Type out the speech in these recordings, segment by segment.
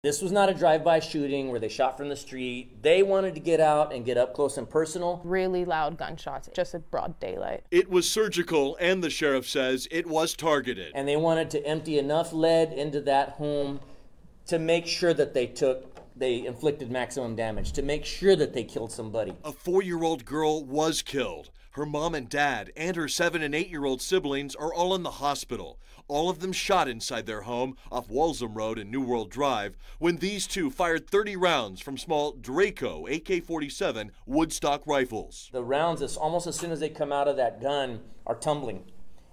This was not a drive-by shooting where they shot from the street. They wanted to get out and get up close and personal. Really loud gunshots, just at broad daylight. It was surgical, and the sheriff says it was targeted. And they wanted to empty enough lead into that home to make sure that they inflicted maximum damage, to make sure that they killed somebody. A 4-year-old girl was killed. Her mom and dad and her 7- and 8-year-old siblings are all in the hospital. All of them shot inside their home off Walsham Road and New World Drive when these two fired 30 rounds from small Draco AK-47 Woodstock rifles. The rounds, almost as soon as they come out of that gun, are tumbling.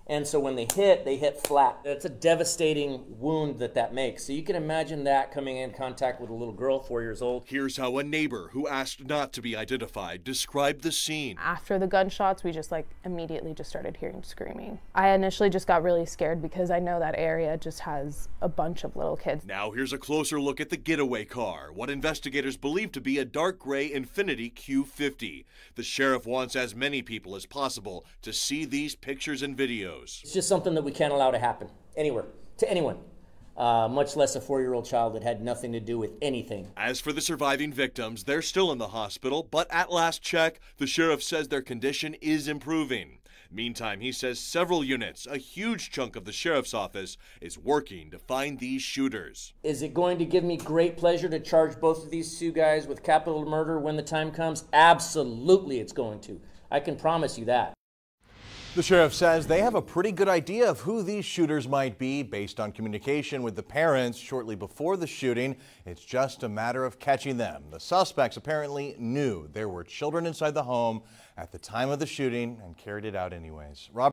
And so when they hit flat. It's a devastating wound that makes. So you can imagine that coming in contact with a little girl, 4 years old. Here's how a neighbor who asked not to be identified described the scene. After the gunshots, we just immediately just started hearing screaming. I initially just got really scared because I know that area just has a bunch of little kids. Now here's a closer look at the getaway car, what investigators believe to be a dark gray Infiniti Q50. The sheriff wants as many people as possible to see these pictures and videos. It's just something that we can't allow to happen anywhere, to anyone, much less a 4-year-old child that had nothing to do with anything. As for the surviving victims, they're still in the hospital, but at last check, the sheriff says their condition is improving. Meantime, he says several units, a huge chunk of the sheriff's office, is working to find these shooters. Is it going to give me great pleasure to charge both of these two guys with capital murder when the time comes? Absolutely it's going to. I can promise you that. The sheriff says they have a pretty good idea of who these shooters might be based on communication with the parents shortly before the shooting. It's just a matter of catching them. The suspects apparently knew there were children inside the home at the time of the shooting and carried it out anyways.